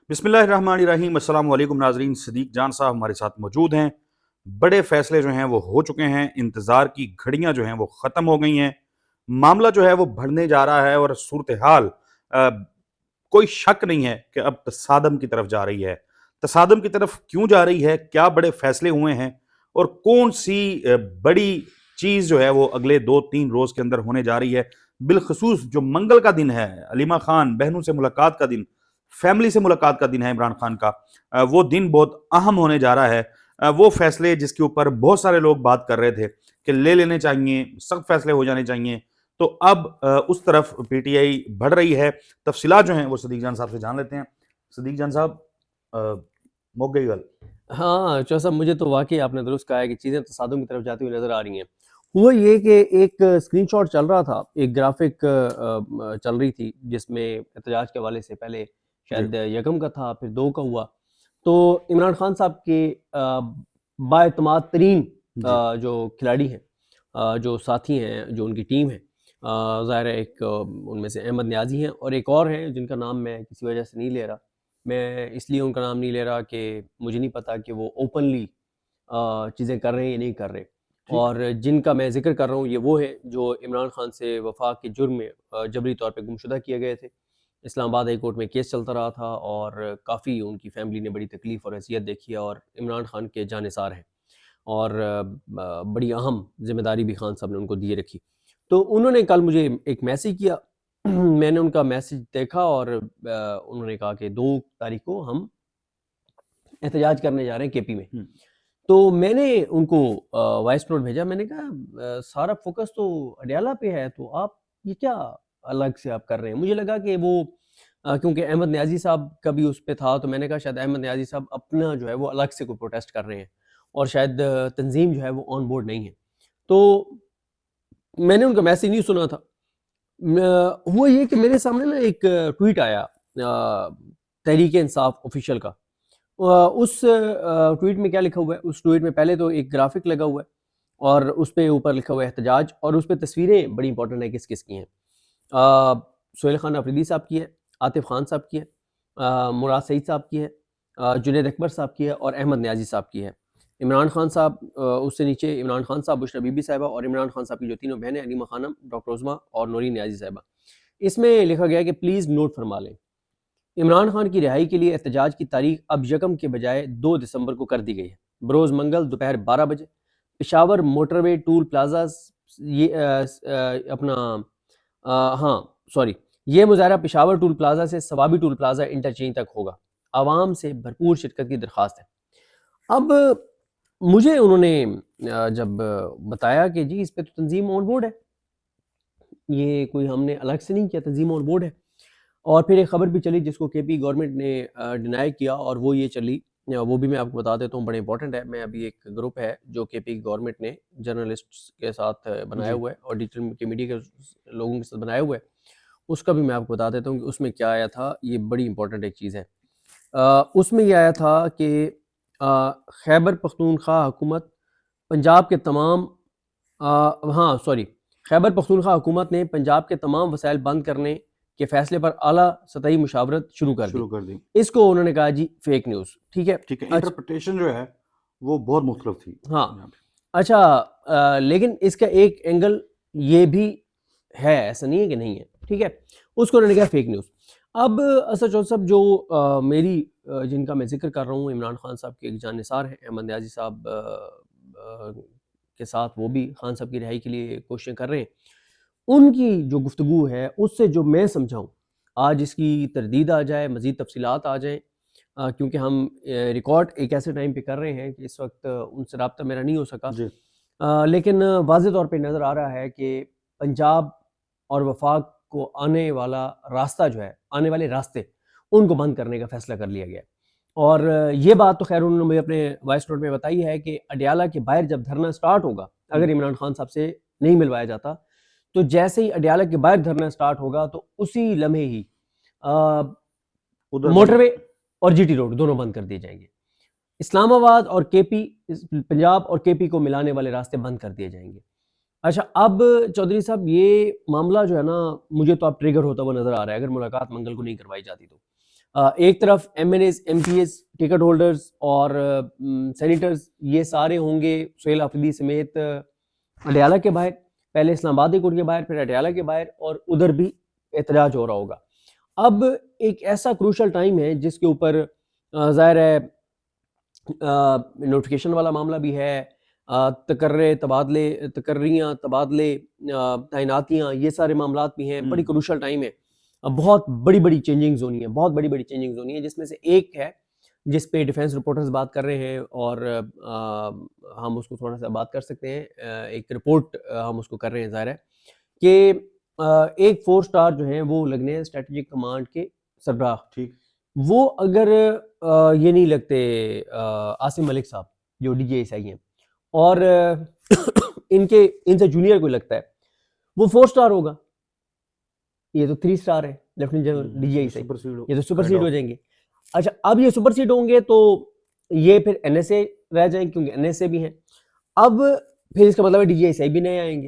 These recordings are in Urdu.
بسم اللہ الرحمن الرحیم۔ السلام علیکم ناظرین، صدیق جان صاحب ہمارے ساتھ موجود ہیں۔ بڑے فیصلے جو ہیں وہ ہو چکے ہیں، انتظار کی گھڑیاں جو ہیں وہ ختم ہو گئی ہیں، معاملہ جو ہے وہ بڑھنے جا رہا ہے اور صورتحال کوئی شک نہیں ہے کہ اب تصادم کی طرف جا رہی ہے۔ تصادم کی طرف کیوں جا رہی ہے، کیا بڑے فیصلے ہوئے ہیں اور کون سی بڑی چیز جو ہے وہ اگلے 2-3 روز کے اندر ہونے جا رہی ہے، بالخصوص جو منگل کا دن ہے، علیمہ خان بہنوں سے ملاقات کا دن، فیملی سے ملاقات کا دن ہے عمران خان کا، وہ دن بہت اہم ہونے جا رہا ہے۔ وہ فیصلے جس کے اوپر بہت سارے لوگ بات کر رہے تھے کہ لے لینے چاہیے، سخت فیصلے ہو جانے چاہیے، تو اب اس طرف پی ٹی آئی بڑھ رہی ہے۔ تفصیلات جو ہیں وہ صدیق جان صاحب سے جان لیتے ہیں۔ صدیق جان صاحب، مک گئی گل؟ ہاں چوہا صاحب، مجھے تو واقعی آپ نے درست کہا ہے کہ چیزیں تصادم کی طرف جاتی ہوئی نظر آ رہی ہیں۔ ہوا یہ کہ ایک اسکرین شاٹ چل رہا تھا، ایک گرافک چل رہی تھی جس میں احتجاج کے حوالے سے پہلے شاید یکم کا تھا، پھر 2 کا ہوا، تو عمران خان صاحب کے بااعتماد ترین جو کھلاڑی ہیں، جو ساتھی ہیں، جو ان کی ٹیم ہے، ظاہر ہے ایک ان میں سے احمد نیازی ہیں اور ایک اور ہیں جن کا نام میں کسی وجہ سے نہیں لے رہا۔ میں اس لیے ان کا نام نہیں لے رہا کہ مجھے نہیں پتا کہ وہ اوپنلی چیزیں کر رہے ہیں یا نہیں کر رہے، اور جن کا میں ذکر کر رہا ہوں یہ وہ ہیں جو عمران خان سے وفاق کے جرم میں جبری طور پہ گمشدہ کیے گئے تھے۔ اسلام آباد ہائی کورٹ میں کیس چلتا رہا تھا اور کافی ان کی فیملی نے بڑی تکلیف اور اذیت دیکھی ہے، اور عمران خان کے جانثار ہیں، اور بڑی اہم ذمہ داری بھی خان صاحب نے ان کو دیے رکھی۔ تو انہوں نے کل مجھے ایک میسیج کیا، میں نے ان کا میسیج دیکھا اور انہوں نے کہا کہ 2 تاریخ کو ہم احتجاج کرنے جا رہے ہیں کے پی میں۔ تو میں نے ان کو وائس نوٹ بھیجا، میں نے کہا سارا فوکس تو اڈیالہ پہ ہے، تو آپ یہ کیا الگ سے آپ کر رہے ہیں؟ مجھے لگا کہ وہ کیونکہ احمد نیازی صاحب کا بھی اس پہ تھا، تو میں نے کہا شاید احمد نیازی صاحب اپنا جو ہے وہ الگ سے کوئی پروٹیسٹ کر رہے ہیں اور شاید تنظیم جو ہے وہ آن بورڈ نہیں ہے۔ تو میں نے ان کا میسیج نہیں سنا تھا۔ ہوا یہ کہ میرے سامنے نا ایک ٹویٹ آیا تحریک انصاف آفیشیل کا۔ اس ٹویٹ میں کیا لکھا ہوا ہے؟ اس ٹویٹ میں پہلے تو ایک گرافک لگا ہوا ہے اور اس پہ اوپر لکھا ہوا ہے احتجاج، اور اس پہ تصویریں بڑی امپورٹنٹ ہیں کس کس کی ہیں۔ سہیل خان افریدی صاحب کی ہے، عاطف خان صاحب کی ہے، مراد سعید صاحب کی ہے، جنید اکبر صاحب کی ہے، اور احمد نیازی صاحب کی ہے۔ عمران خان صاحب اس سے نیچے عمران خان صاحب، بشرا بی بی صاحبہ، اور عمران خان صاحب کی جو 3 بہنیں علیمہ خانم، ڈاکٹر عظمیٰ اور نورین نیازی صاحبہ۔ اس میں لکھا گیا کہ پلیز نوٹ فرما لیں، عمران خان کی رہائی کے لیے احتجاج کی تاریخ اب یکم کے بجائے 2 دسمبر کو کر دی گئی ہے، بروز منگل دوپہر 12 بجے، پشاور موٹر وے ٹول پلازا۔ یہ مظاہرہ پشاور ٹول پلازا سے ثوابی ٹول پلازا انٹرچینج تک ہوگا، عوام سے بھرپور شرکت کی درخواست ہے۔ اب مجھے انہوں نے جب بتایا کہ جی اس پہ تو تنظیم آن بورڈ ہے، یہ کوئی ہم نے الگ سے نہیں کیا، تنظیم آن بورڈ ہے، اور پھر ایک خبر بھی چلی جس کو کے پی گورنمنٹ نے ڈینائی کیا، اور وہ یہ چلی، وہ بھی میں آپ کو بتا دیتا ہوں، بڑے امپورٹنٹ ہے۔ میں ابھی ایک گروپ ہے جو کے پی گورنمنٹ نے جرنلسٹ کے ساتھ بنایا ہوا ہے اور ڈیجیٹل کے میڈیا کے لوگوں کے ساتھ بنایا ہوا ہے، اس کا بھی میں آپ کو بتا دیتا ہوں کہ اس میں کیا آیا تھا۔ یہ بڑی امپورٹنٹ ایک چیز ہے۔ اس میں یہ آیا تھا کہ خیبر پختونخوا حکومت پنجاب کے تمام خیبر پختونخوا حکومت نے پنجاب کے تمام وسائل بند کرنے کے فیصلے پر اعلیٰ سطحی مشاورت شروع کر دی۔ اس کو انہوں نے کہا جی فیک نیوز، ٹھیک ہے، انٹرپریٹیشن جو ہے وہ بہت مختلف تھی۔ ہاں اچھا، لیکن اس کا ایک اینگل یہ بھی ہے، ایسا نہیں ہے کہ نہیں ہے، ٹھیک ہے، اس کو انہوں نے کہا فیک نیوز۔ اب اسد چودھری صاحب جو میری جن کا میں ذکر کر رہا ہوں، عمران خان صاحب کے ایک جانثار ہیں، احمد نیازی صاحب کے ساتھ وہ بھی خان صاحب کی رہائی کے لیے کوششیں کر رہے ہیں، ان کی جو گفتگو ہے اس سے جو میں سمجھاؤں، آج اس کی تردید آ جائے، مزید تفصیلات آ جائیں، کیونکہ ہم ریکارڈ ایک ایسے ٹائم پہ کر رہے ہیں کہ اس وقت ان سے رابطہ میرا نہیں ہو سکا، لیکن واضح طور پہ نظر آ رہا ہے کہ پنجاب اور وفاق کو آنے والا راستہ جو ہے، آنے والے راستے ان کو بند کرنے کا فیصلہ کر لیا گیا۔ اور یہ بات تو خیر انہوں نے مجھے اپنے وائس نوٹ میں بتائی ہے کہ اڈیالہ کے باہر جب دھرنا سٹارٹ ہوگا، اگر عمران خان صاحب سے نہیں ملوایا جاتا، تو جیسے ہی اڈیالہ کے باہر دھرنا سٹارٹ ہوگا تو اسی لمحے ہی موٹر وے اور جی ٹی روڈ دونوں بند کر دیے جائیں گے، اسلام آباد اور کے پی، پنجاب اور کے پی کو ملانے والے راستے بند کر دیے جائیں گے۔ اچھا، اب چودھری صاحب یہ معاملہ جو ہے نا، مجھے تو اب ٹریگر ہوتا ہوا نظر آ رہا ہے، اگر ملاقات منگل کو نہیں کروائی جاتی تو ایک طرف MNAs, MPAs, ticket holders اور سینیٹرز یہ سارے ہوں گے سہیل آفریدی سمیت اڈیالہ کے باہر، پہلے اسلام آباد کورٹ کے باہر، پھر اڈیالہ کے باہر، اور ادھر بھی احتجاج ہو رہا ہوگا. اب ایک ایسا کروشل ٹائم ہے جس کے اوپر ظاہر ہے نوٹیفیکیشن والا معاملہ بھی ہے، تقرریاں، تبادلے، تعیناتیاں، یہ سارے معاملات بھی ہیں. بڑی کروشل ٹائم ہے. بہت بڑی بڑی چینجنگز ہونی ہیں، بہت بڑی بڑی چینجنگز ہونی ہیں، جس میں سے ایک ہے جس پہ ڈیفینس رپورٹرز بات کر رہے ہیں، اور ہم اس کو تھوڑا سا بات کر سکتے ہیں. ایک رپورٹ ہم اس کو کر رہے ہیں، ظاہر ہے کہ ایک 4 سٹار جو ہیں وہ لگنے ہیں اسٹریٹجک کمانڈ کے سربراہ. ٹھیک. وہ اگر یہ نہیں لگتے عاصم ملک صاحب جو ڈی جی ایس آئی ہیں، اور ان سے جونیئر کوئی لگتا ہے، وہ 4 سٹار ہوگا. یہ تو 3 سٹار ہے lieutenant general D G ISI, یہ تو سپر سیڈ ہو جائیں گے. اچھا اب یہ سپر سیڈ ہوں گے تو یہ پھر این ایس اے رہ جائیں گے، کیونکہ این ایس اے بھی ہیں. اب پھر اس کا مطلب ہے ڈی جی ایس آئی بھی نئے آئیں گے.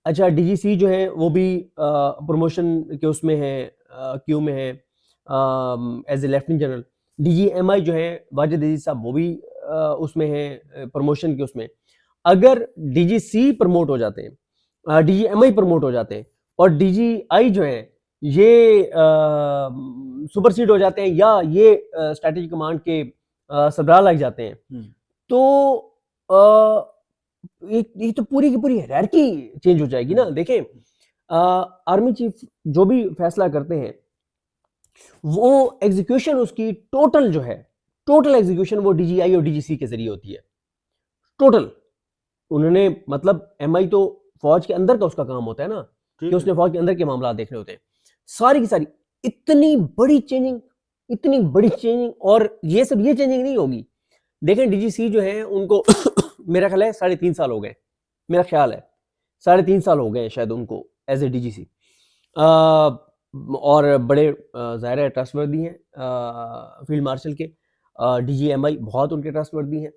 اچھا ڈی جی سی جو ہے وہ بھی پروموشن کے اس میں ہے، کیو میں ہے is a lieutenant general. D G M I جو ہے واجد عزیز صاحب، وہ بھی اس میں ہے پروموشن کے اس میں. اگر ڈی جی سی پروموٹ ہو جاتے ہیں، ڈی جی ایم آئی پروموٹ ہو جاتے ہیں، اور ڈی جی آئی جو ہے یہ سپر سیڈ ہو جاتے ہیں، یا یہ اسٹریٹجک کمانڈ کے سربراہ لگ جاتے ہیں، تو یہ تو پوری کی پوری ہیرارکی چینج ہو جائے گی نا. دیکھیں آرمی چیف جو بھی فیصلہ کرتے ہیں، وہ ایگزیکیوشن اس کی ٹوٹل جو ہے، ٹوٹل ایگزیکیوشن وہ ڈی جی آئی اور ڈی جی سی کے ذریعے ہوتی ہے. ٹوٹل انہوں نے مطلب ایم آئی تو فوج کے اندر کا اس کا کام ہوتا ہے نا، کہ اس نے فوج کے اندر کے معاملات دیکھنے ہوتے ہیں. ساری کی ساری اتنی بڑی چینجنگ، اتنی بڑی چینجنگ، اور یہ سب یہ چینجنگ نہیں ہوگی. دیکھیں ڈی جی سی جو ہیں ان کو میرا خیال ہے 3.5 سال ہو گئے، میرا خیال ہے 3.5 سال ہو گئے شاید ان کو ایز اے ڈی جی سی، اور بڑے ظاہر ہے ٹرسٹ وردی ہیں فیلڈ مارشل کے. ڈی جی ایم آئی بہت ان کے ٹرسٹ وردی ہیں.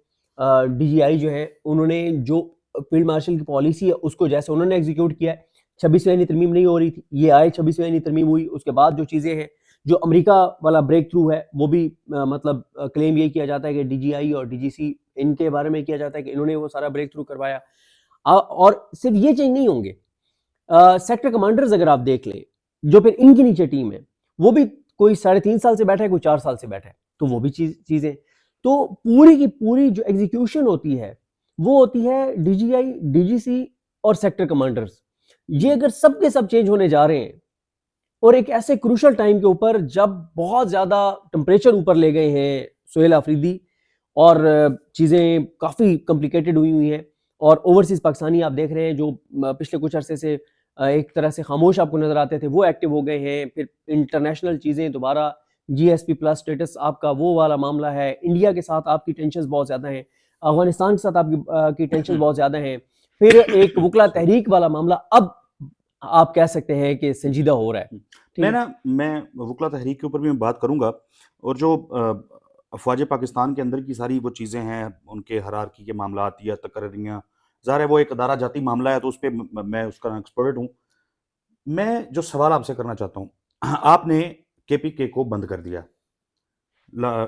ڈی جی آئی جو ہے انہوں نے جو فیلڈ مارشل کی پالیسی ہے اس کو جیسے انہوں نے ایگزیکیوٹ کیا ہے. 26ویں ترمیم نہیں ہو رہی تھی، یہ آئے 26ویں ترمیم ہوئی، اس کے بعد جو چیزیں ہیں، جو امریکہ والا بریک تھرو ہے، وہ بھی مطلب کلیم یہ کیا جاتا ہے کہ ڈی جی آئی اور ڈی جی سی ان کے بارے میں کیا جاتا ہے کہ انہوں نے وہ سارا بریک تھرو کروایا. اور صرف یہ چینج نہیں ہوں گے، سیکٹر کمانڈرز اگر آپ دیکھ لیں جو پھر ان کی نیچے ٹیم ہے، وہ بھی کوئی 3.5 سال سے بیٹھا ہے، کوئی 4 سال سے بیٹھا ہے، تو وہ بھی چیزیں. تو پوری کی پوری جو ایگزیکیوشن ہوتی ہے وہ ہوتی ہے ڈی جی آئی، ڈی جی سی اور سیکٹر کمانڈرز. یہ اگر سب کے سب چینج ہونے جا رہے ہیں، اور ایک ایسے کروشل ٹائم کے اوپر جب بہت زیادہ ٹمپریچر اوپر لے گئے ہیں سہیل آفریدی، اور چیزیں کافی کمپلیکیٹڈ ہوئی ہیں، اور اوورسیز پاکستانی آپ دیکھ رہے ہیں جو پچھلے کچھ عرصے سے ایک طرح سے خاموش آپ کو نظر آتے تھے، وہ ایکٹیو ہو گئے ہیں. پھر انٹرنیشنل چیزیں دوبارہ، جی ایس پی پلس اسٹیٹس آپ کا وہ والا معاملہ ہے. انڈیا کے ساتھ آپ کی ٹینشنز بہت زیادہ ہیں، افغانستان کے ساتھ آپ کی ٹینشنز بہت زیادہ ہیں. پھر ایک وکلا تحریک والا معاملہ اب آپ کہہ سکتے ہیں کہ سنجیدہ ہو رہا ہے. میں وکلا تحریک کے اوپر بھی میں بات کروں گا، اور جو افواج پاکستان کے اندر کی ساری وہ چیزیں ہیں، ان کے ہرارکی کے معاملات یا تقرریاں، ظاہر ہے وہ ایک ادارہ جاتی معاملہ ہے، تو اس پہ میں اس کا ایکسپرٹ ہوں. میں جو سوال آپ سے کرنا چاہتا ہوں، آپ نے کے پی کے کو بند کر دیا،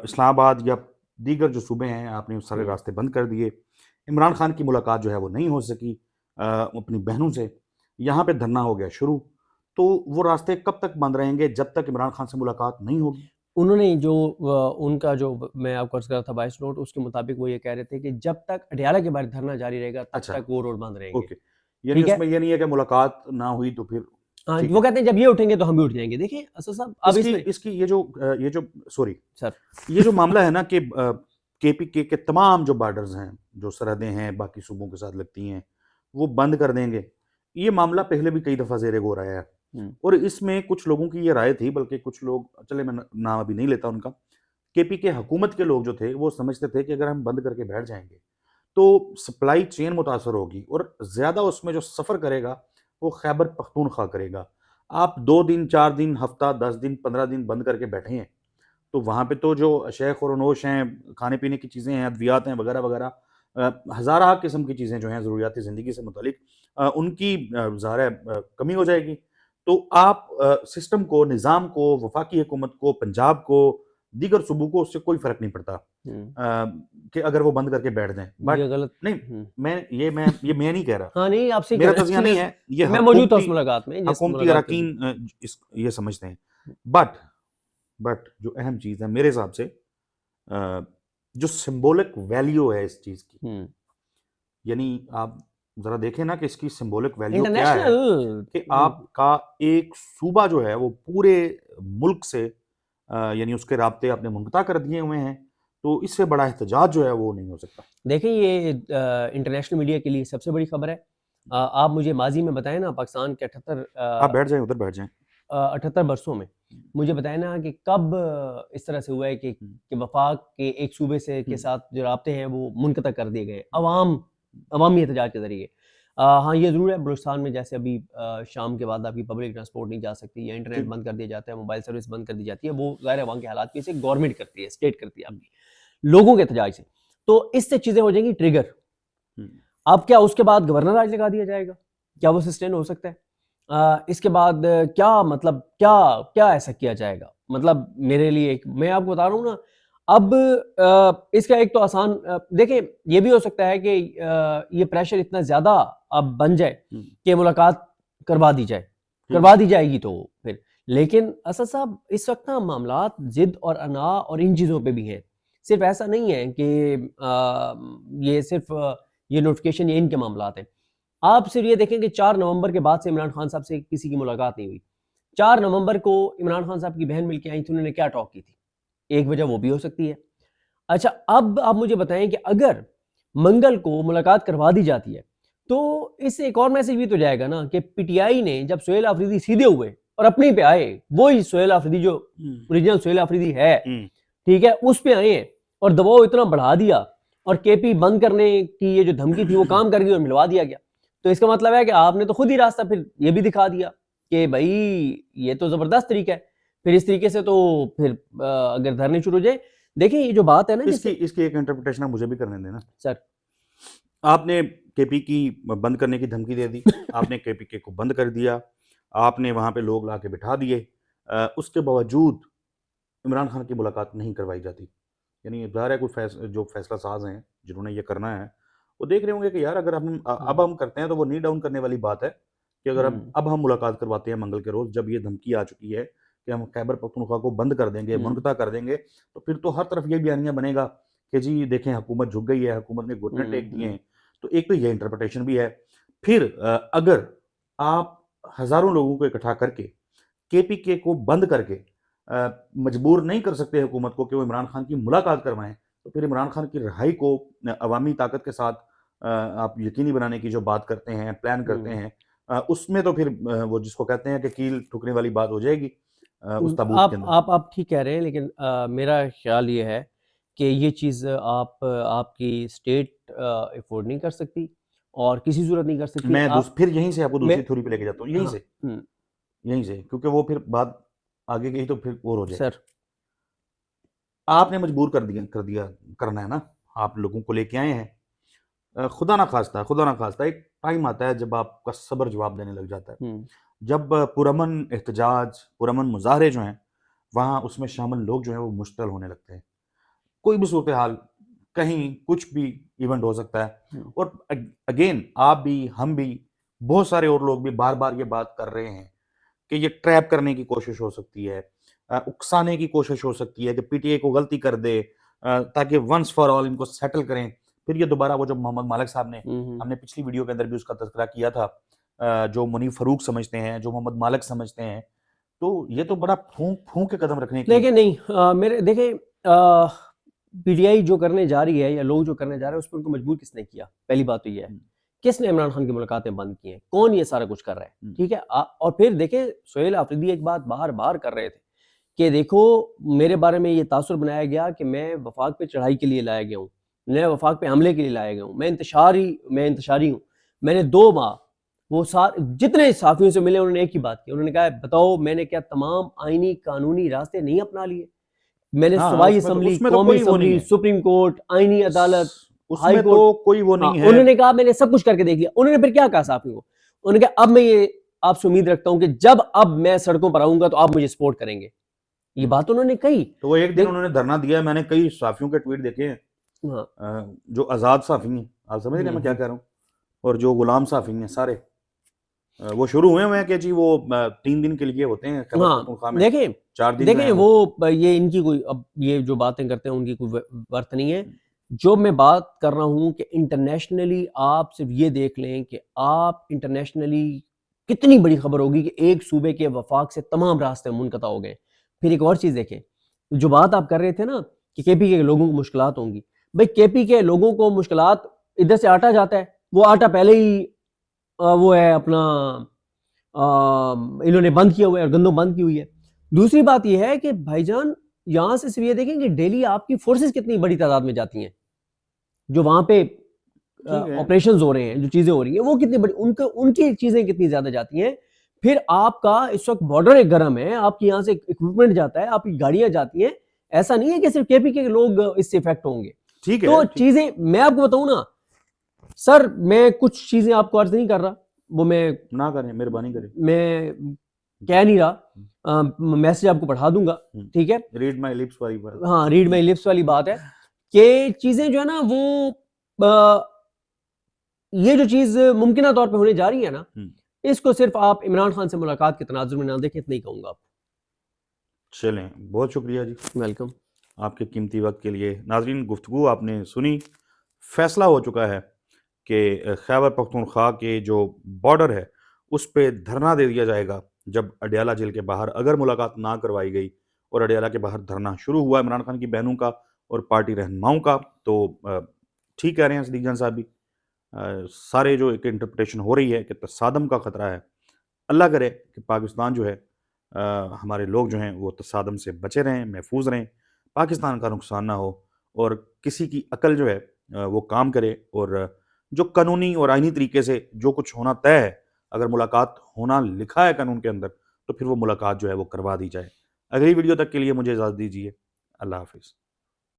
اسلام آباد یا دیگر جو صوبے ہیں آپ نے سارے راستے بند کر دیے. عمران خان کی ملاقات جو ہے وہ نہیں ہو سکی اپنی بہنوں سے، یہاں پہ دھرنا ہو گیا شروع. تو وہ راستے کب تک بند رہیں گے جب تک عمران خان سے ملاقات نہیں ہوگی؟ انہوں نے جو ان کا جو میں آپ کو عرض کر رہا تھا وائس نوٹ، اس کے مطابق وہ یہ کہہ رہے تھے کہ جب تک اڈیالہ کے باہر دھرنا جاری رہے گا تب تک وہ روڈ بند رہیں گے. یعنی اس میں یہ نہیں ہے کہ ملاقات نہ ہوئی تو پھر وہ کہتے ہیں جب یہ اٹھیں گے تو ہم بھی اٹھ جائیں گے. دیکھیں اسد صاحب اب اس کی یہ جو معاملہ ہے نا کہ کے پی کے تمام جو بارڈرز ہیں، جو سرحدیں ہیں باقی صوبوں کے ساتھ لگتی ہیں، وہ بند کر دیں گے. یہ معاملہ پہلے بھی کئی دفعہ زیر غور آیا ہے، اور اس میں کچھ لوگوں کی یہ رائے تھی، بلکہ کچھ لوگ، چلے میں نام ابھی نہیں لیتا ان کا، کے پی کے حکومت کے لوگ جو تھے وہ سمجھتے تھے کہ اگر ہم بند کر کے بیٹھ جائیں گے تو سپلائی چین متاثر ہوگی، اور زیادہ اس میں جو سفر کرے گا وہ خیبر پختونخوا کرے گا. آپ 2 دن 4 دن ہفتہ 10 دن 15 دن بند کر کے بیٹھے ہیں، تو وہاں پہ تو جو شیخ اور نوش ہیں، کھانے پینے کی چیزیں ہیں، ادویات ہیں وغیرہ وغیرہ، ہزارہ قسم کی چیزیں جو ہیں ضروریات زندگی سے متعلق، ان کی ظاہر ہے کمی ہو جائے گی. تو آپ سسٹم کو، نظام کو، وفاقی حکومت کو، پنجاب کو، دیگر صوبوں کو اس سے کوئی فرق نہیں پڑتا کہ اگر وہ بند کر کے بیٹھ جائیں. بٹ یہ غلط نہیں، یہ میں نہیں کہہ رہا، ہاں نہیں آپ سے میرا تجزیہ نہیں ہے، یہ میں موجود تھا اس ملاقات میں، حکومتی اراکین یہ سمجھتے ہیں. بٹ جو اہم چیز ہے میرے حساب سے، جو سمبولک ویلیو ہے اس چیز کی، یعنی آپ ذرا دیکھیں نا کہ اس کی سمبولک ویلیو کیا ہے کہ آپ کا ایک صوبہ جو ہے وہ پورے ملک سے یعنی اس کے رابطے اپنے منقطع کر دیے ہوئے ہیں، تو اس سے بڑا احتجاج جو ہے وہ نہیں ہو سکتا. دیکھیں یہ انٹرنیشنل میڈیا کے لیے سب سے بڑی خبر ہے. آپ مجھے ماضی میں بتائیں نا، پاکستان کے 78 آپ بیٹھ جائیں، ادھر بیٹھ جائیں، 78 برسوں میں مجھے بتائیں نا کہ کب اس طرح سے ہوا ہے کہ وفاق کے ایک صوبے سے کے ساتھ جو رابطے ہیں وہ منقطع کر دیے گئے عوامی احتجاج کے ذریعے. ہاں یہ ضرور ہے، بلوچستان میں جیسے ابھی شام کے بعد آپ کی پبلک ٹرانسپورٹ نہیں جا سکتی، یا انٹرنیٹ بند کر دیا جاتا ہے، موبائل سروس بند کر دی جاتی ہے. وہ ظاہر ہے وہاں کے حالات کی سے گورنمنٹ کرتی ہے، اسٹیٹ کرتی ہے آپ کی لوگوں کے احتجاج سے. تو اس سے چیزیں ہو جائیں گی ٹریگر. اب کیا اس کے بعد گورنر راج لگا دیا جائے گا؟ کیا وہ سسٹین ہو سکتا ہے؟ اس کے بعد کیا مطلب کیا ایسا کیا جائے گا؟ مطلب میرے لیے میں آپ کو بتا رہا ہوں نا، اب اس کا ایک تو آسان دیکھیں یہ بھی ہو سکتا ہے کہ یہ پریشر اتنا زیادہ اب بن جائے کہ ملاقات کروا دی جائے گی تو پھر. لیکن اسد صاحب اس وقت نا معاملات ضد اور انا اور ان چیزوں پہ بھی ہیں. صرف ایسا نہیں ہے کہ یہ صرف یہ نوٹیفیکیشن یہ ان کے معاملات ہیں. آپ صرف یہ دیکھیں کہ 4 نومبر کے بعد سے عمران خان صاحب سے کسی کی ملاقات نہیں ہوئی. 4 نومبر کو عمران خان صاحب کی بہن مل کے آئی تھی، انہوں نے کیا ٹاک کی تھی؟ ایک وجہ وہ بھی ہو سکتی ہے. اچھا اب آپ مجھے بتائیں کہ اگر منگل کو ملاقات کروا دی جاتی ہے تو اس سے ایک اور میسج بھی تو جائے گا نا کہ پی ٹی آئی نے جب سہیل آفریدی سیدھے ہوئے اور اپنے پہ آئے، وہی سہیل آفریدی جو اوریجنل سہیل آفریدی ہے، ٹھیک ہے، اس پہ آئے ہیں اور دباؤ اتنا بڑھا دیا اور کے پی بند کرنے کی یہ جو دھمکی تھی وہ کام کر گئی اور ملوا دیا گیا. تو اس کا مطلب ہے کہ آپ نے تو خود ہی راستہ پھر یہ بھی دکھا دیا کہ بھائی یہ تو زبردست طریقہ ہے. پھر اس طریقے سے تو پھر اگر دھرنے شروع ہو جائے، دیکھیں یہ جو بات ہے نا اس کی ایک انٹرپریٹیشن مجھے بھی کرنے دینا سر. آپ نے کے پی کی بند کرنے کی دھمکی دے دی، آپ نے کے پی کے کو بند کر دیا، آپ نے وہاں پہ لوگ لا کے بٹھا دیے، اس کے باوجود عمران خان کی ملاقات نہیں کروائی جاتی. یعنی ظاہر ہے کوئی جو فیصلہ ساز ہیں جنہوں نے یہ کرنا ہے وہ دیکھ رہے ہوں گے کہ یار اگر ہم کرتے ہیں تو وہ نی ڈاؤن کرنے والی بات ہے کہ اگر اب ہم ملاقات کرواتے ہیں منگل کے روز، جب یہ دھمکی آ چکی ہے کہ ہم خیبر پختونخوا کو بند کر دیں گے، منقطع کر دیں گے، تو پھر تو ہر طرف یہ بیانیہ بنے گا کہ جی دیکھیں حکومت جھک گئی ہے، حکومت نے گھٹنے ٹیک دیے ہیں. تو ایک تو یہ انٹرپریٹیشن بھی ہے. پھر اگر آپ ہزاروں لوگوں کو اکٹھا کر کے پی کے کو بند کر کے مجبور نہیں کر سکتے حکومت کو کہ وہ عمران خان کی ملاقات کروائیں، تو پھر عمران خان کی رہائی کو عوامی طاقت کے ساتھ آپ یقینی بنانے کی جو بات کرتے ہیں، پلان کرتے ہیں، اس میں تو پھر وہ جس کو کہتے ہیں کہ کیل ٹھکنے والی بات ہو جائے گی اس تابوت کے اندر. آپ ٹھیک کہہ رہے ہیں، لیکن میرا خیال یہ ہے کہ یہ چیز آپ کی اسٹیٹ افورڈ نہیں کر سکتی اور کسی صورت نہیں کر سکتی. میں پھر یہیں سے آپ کو دوسری تھیوری پہ لے کے جاتا ہوں، یہیں سے کیونکہ وہ پھر بات آگے گئی تو پھر اور ہو جائے. سر آپ نے مجبور کر دیا کرنا ہے نا، آپ لوگوں کو لے کے آئے ہیں. خدا نہ خواستہ ایک ٹائم آتا ہے جب آپ کا صبر جواب دینے لگ جاتا ہے، جب پرامن احتجاج، پرامن مظاہرے جو ہیں وہاں اس میں شامل لوگ جو ہیں وہ مشتعل ہونے لگتے ہیں. کوئی بھی صورتحال، کہیں کچھ بھی ایونٹ ہو سکتا ہے. اور اگین آپ بھی، ہم بھی، بہت سارے اور لوگ بھی بار بار یہ بات کر رہے ہیں کہ یہ ٹریپ کرنے کی کوشش ہو سکتی ہے، اکسانے کی کوشش ہو سکتی ہے کہ پی ٹی اے کو غلطی کر دے تاکہ ونس فار آل ان کو سیٹل کریں. پھر یہ دوبارہ وہ جو محمد مالک صاحب نے، ہم نے پچھلی ویڈیو کے اندر بھی اس کا تذکرہ کیا تھا، جو منیب فاروق سمجھتے ہیں، جو محمد مالک سمجھتے ہیں، تو یہ تو بڑا پھونک کے قدم رکھنے کی. لیکن نہیں، میرے دیکھیں پی ٹی آئی جو کرنے جا رہی ہے یا لوگ جو کرنے جا رہے ہیں اس پر ان کو مجبور کس نے کیا؟ پہلی بات تو یہ ہے کس نے عمران خان کی ملاقاتیں بند کی ہیں، کون یہ سارا کچھ کر رہا ہے؟ ٹھیک ہے. اور پھر دیکھیں سہیل آفریدی ایک بات بار کر رہے تھے کہ دیکھو میرے بارے میں یہ تاثر بنایا گیا کہ میں وفاق پہ چڑھائی کے لیے لایا گیا ہوں، میں وفاق پہ حملے کے لیے لایا گیا ہوں، میں انتشاری ہوں. میں نے 2 ماہ وہ جتنے صحافیوں سے ملے انہوں نے ایک ہی بات کی، انہوں نے کہا بتاؤ میں نے کیا تمام آئینی قانونی راستے نہیں اپنا لیے؟ میں نے صوبائی اسمبلی، قومی اسمبلی، سپریم کورٹ، آئینی عدالت، ہائی کورٹ، کوئی وہ نہیں ہے. انہوں نے کہا میں نے سب کچھ کر کے دیکھ لیا. انہوں نے پھر کیا کہا صحافیوں کو؟ انہوں نے کہا اب میں یہ آپ سے امید رکھتا ہوں کہ جب اب میں سڑکوں پر آؤں گا تو آپ مجھے سپورٹ کریں گے. یہ بات انہوں نے کہی. تو وہ ایک دن انہوں نے دھرنا دیا ہے، میں نے کئی صحافیوں کے ٹویٹ دیکھے ہیں ہاں جو آزاد صحافی ہیں، آپ سمجھ رہے ہیں میں کیا کہہ رہا ہوں، اور جو غلام صحافی ہیں سارے وہ شروع ہوئے ہیں کہ جی وہ 3 دن کے لیے ہوتے ہیں خیبر ہاں پختونخوا میں، دیکھیں 4 دن جو ہیں دیکھیں وہ یہ ان کی کوئی اب یہ جو باتیں کرتے ہیں ان کی کوئی ورت نہیں ہے. جو میں بات کر رہا ہوں کہ انٹرنیشنلی آپ صرف یہ دیکھ لیں کہ آپ انٹرنیشنلی کتنی بڑی خبر ہوگی کہ ایک صوبے کے وفاق سے تمام راستے منقطع ہو گئے. پھر ایک اور چیز دیکھیں، جو بات آپ کر رہے تھے نا کہ کے پی کے لوگوں کو مشکلات ہوں گی، بھائی کے پی کے لوگوں کو مشکلات ادھر سے آٹا جاتا ہے، وہ آٹا پہلے ہی وہ ہے اپنا انہوں نے بند کیا ہوا ہے اور گندم بند کی ہوئی ہے. دوسری بات یہ ہے کہ بھائی جان یہاں سے صرف یہ دیکھیں کہ ڈیلی آپ کی فورسز کتنی بڑی تعداد میں جاتی ہیں جو وہاں پہ آپریشنز ہو رہے ہیں، جو چیزیں ہو رہی ہیں وہ کتنی بڑی ان کی چیزیں کتنی زیادہ جاتی ہیں. پھر آپ کا اس وقت بارڈر ایک گرم ہے، آپ کی یہاں سے اکوپمنٹ جاتا ہے، آپ کی گاڑیاں جاتی ہیں. ایسا نہیں ہے کہ صرف کے پی کے لوگ اس سے افیکٹ ہوں گے. ٹھیک ہے. تو چیزیں میں آپ کو بتاؤں نا سر، میں کچھ چیزیں آپ کو عرض نہیں کر رہا، وہ میں نہ کریں، مہربانی کریں، میں کہہ نہیں رہا، میسج آپ کو پڑھا دوں گا، ٹھیک ہے. ریڈ مائی لپس والی بات، ہاں ریڈ مائی لپس والی بات ہے کہ چیزیں جو ہے نا وہ یہ جو چیز ممکنہ طور پہ ہونے جا رہی ہے نا، اس کو صرف آپ عمران خان سے ملاقات کے تناظر میں نہ دیکھیں، اتنا ہی کہوں گا آپ. چلیں بہت شکریہ جی، ویلکم آپ کے قیمتی وقت کے لیے. ناظرین گفتگو آپ نے سنی، فیصلہ ہو چکا ہے کہ خیبر پختونخوا کے جو بارڈر ہے اس پہ دھرنا دے دیا جائے گا جب اڈیالہ جیل کے باہر اگر ملاقات نہ کروائی گئی اور اڈیالہ کے باہر دھرنا شروع ہوا عمران خان کی بہنوں کا اور پارٹی رہنماؤں کا. تو ٹھیک کہہ رہے ہیں صدیق جان صاحب بھی، سارے جو ایک انٹرپریٹیشن ہو رہی ہے کہ تصادم کا خطرہ ہے. اللہ کرے کہ پاکستان جو ہے ہمارے لوگ جو ہیں وہ تصادم سے بچے رہیں، محفوظ رہیں، پاکستان کا نقصان نہ ہو اور کسی کی عقل جو ہے وہ کام کرے اور جو قانونی اور آئینی طریقے سے جو کچھ ہونا طے ہے، اگر ملاقات ہونا لکھا ہے قانون کے اندر تو پھر وہ ملاقات جو ہے وہ کروا دی جائے. اگلی ویڈیو تک کے لیے مجھے اجازت دیجیے. اللہ حافظ.